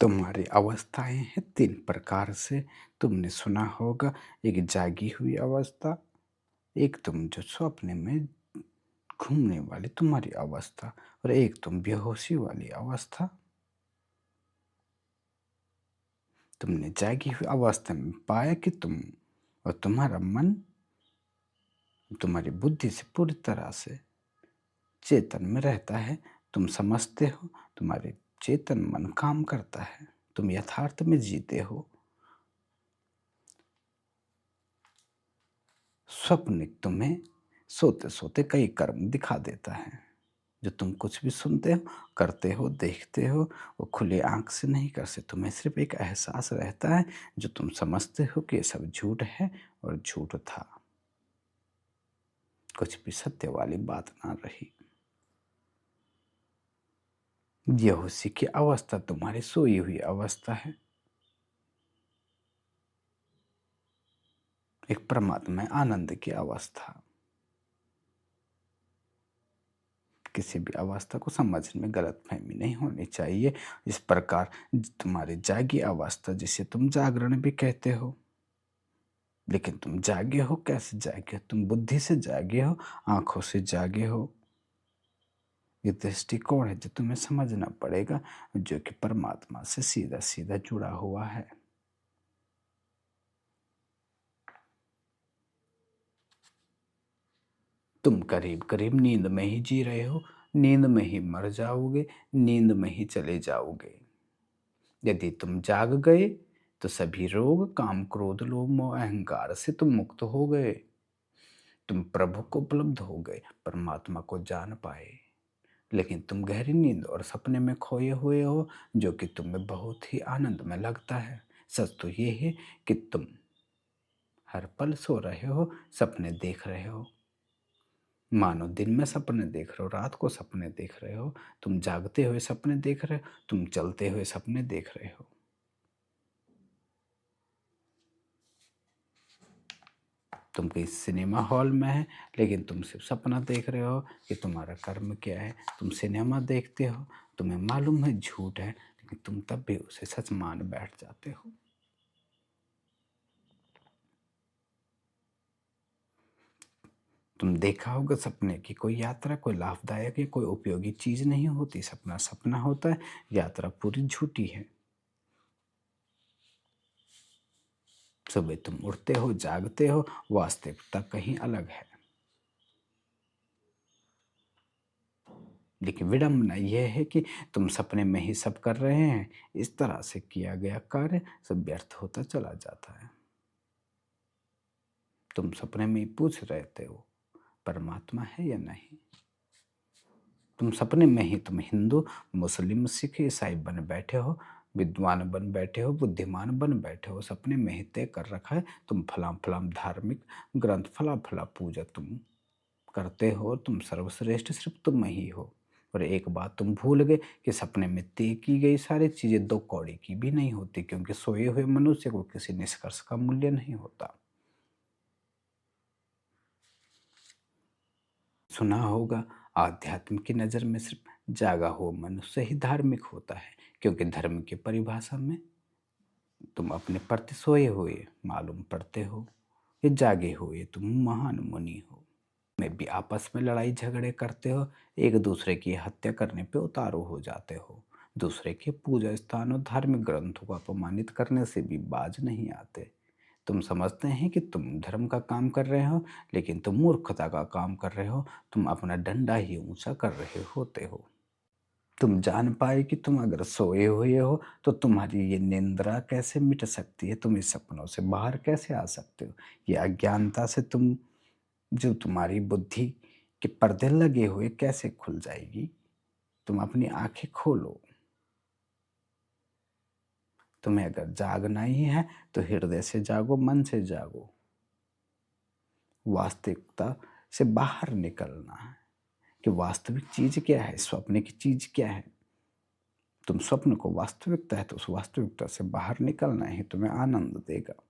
तुम्हारी अवस्थाएँ हैं 3 प्रकार से। तुमने सुना होगा, एक जागी हुई अवस्था, एक तुम जो सपने में घूमने वाली तुम्हारी अवस्था और एक तुम बेहोशी वाली अवस्था। तुमने जागी हुई अवस्था में पाया कि तुम और तुम्हारा मन तुम्हारी बुद्धि से पूरी तरह से चेतन में रहता है। तुम समझते हो, तुम्हारे चेतन मन काम करता है, तुम यथार्थ में जीते हो। स्वप्न तुम्हें सोते-सोते कई कर्म दिखा देता है। जो तुम कुछ भी सुनते हो, करते हो, देखते हो, वो खुली आँख से नहीं कर सकते। तुम्हें सिर्फ़ एक एहसास रहता है, जो तुम समझते हो कि ये सब झूठ है और झूठ था। कुछ भी सत्य वाली बात ना रही। बेहोशी की अवस्था तुम्हारी सोई हुई अवस्था है। एक परमात्मा आनंद की अवस्था। किसी भी अवस्था को समझने में गलतफ़हमी नहीं होनी चाहिए। इस प्रकार तुम्हारी जागी अवस्था, जिसे तुम जागरण भी कहते हो, लेकिन तुम जागे हो, कैसे जागे हो? तुम बुद्धि से जागे हो, आँखों से जागे हो। ये दृष्टिकोण है जो तुम्हें समझना पड़ेगा, जो कि परमात्मा से सीधा-सीधा जुड़ा हुआ है। तुम करीब-करीब नींद में ही जी रहे हो, नींद में ही मर जाओगे, नींद में ही चले जाओगे। यदि तुम जाग गए, तो सभी रोग, काम, क्रोध, लोभ, मोह, अहंकार से तुम मुक्त हो गए। तुम प्रभु को उपलब्ध हो गए, परमात्मा को जान पाए। लेकिन तुम गहरी नींद और सपने में खोए हुए हो, जो कि तुम्हें बहुत ही आनंद में लगता है। सच तो ये है कि तुम हर पल सो रहे हो, सपने देख रहे हो। मानो दिन में सपने देख रहे हो, रात को सपने देख रहे हो। तुम जागते हुए सपने देख रहे हो, तुम चलते हुए सपने देख रहे हो। तुम कहीं सिनेमा हॉल में है, लेकिन तुम सिर्फ सपना देख रहे हो कि तुम्हारा कर्म क्या है। तुम सिनेमा देखते हो, तुम्हें मालूम है झूठ है, लेकिन तुम तब भी उसे सच मान बैठ जाते हो। तुम देखा होगा, सपने की कोई यात्रा कोई लाभदायक या कोई उपयोगी चीज नहीं होती। सपना सपना होता है, यात्रा पूरी झूठी है। सुबह तुम उठते हो, जागते हो, वास्तविकता कहीं अलग है। लेकिन विडंबना यह है कि तुम सपने में ही सब कर रहे हैं। इस तरह से किया गया कार्य सब व्यर्थ होता चला जाता है। तुम सपने में ही पूछ रहते हो, परमात्मा है या नहीं। तुम सपने में ही तुम हिंदू, मुस्लिम, सिख, ईसाई बन बैठे हो, विद्वान बन बैठे हो, बुद्धिमान बन बैठे हो। सपने में ही तय कर रखा है तुम फलां-फलां धार्मिक ग्रंथ, फलां-फलां पूजा तुम करते हो। तुम सर्वश्रेष्ठ सिर्फ तुम ही हो। और एक बात तुम भूल गए कि सपने में तय की गई सारी चीज़ें 2 कौड़ी की भी नहीं होती, क्योंकि सोए हुए मनुष्य को किसी निष्कर्ष का मूल्य नहीं होता। सुना होगा, आध्यात्म की नज़र में सिर्फ जागा हुआ मनुष्य ही धार्मिक होता है, क्योंकि धर्म की परिभाषा में तुम अपने प्रति सोए हुए मालूम पड़ते हो, ये जागे हुए तुम महान मुनि हो। में भी आपस में लड़ाई झगड़े करते हो, एक दूसरे की हत्या करने पे उतारू हो जाते हो, दूसरे के पूजा स्थान और धार्मिक ग्रंथों को अपमानित करने से भी बाज नहीं आते। तुम समझते हैं कि तुम धर्म का काम कर रहे हो, लेकिन तुम मूर्खता का काम कर रहे हो। तुम अपना डंडा ही ऊंचा कर रहे होते हो। तुम जान पाए कि तुम अगर सोए हुए हो, तो तुम्हारी ये निंद्रा कैसे मिट सकती है, तुम इस सपनों से बाहर कैसे आ सकते हो। ये अज्ञानता से तुम, जो तुम्हारी बुद्धि के पर्दे लगे हुए, कैसे खुल जाएगी। तुम अपनी आंखें खोलो। तुम्हें अगर जागना ही है, तो हृदय से जागो, मन से जागो। वास्तविकता से बाहर निकलना है कि वास्तविक चीज क्या है, स्वप्न की चीज क्या है। तुम स्वप्न को वास्तविकता है, तो उस वास्तविकता से बाहर निकलना ही तुम्हें आनंद देगा।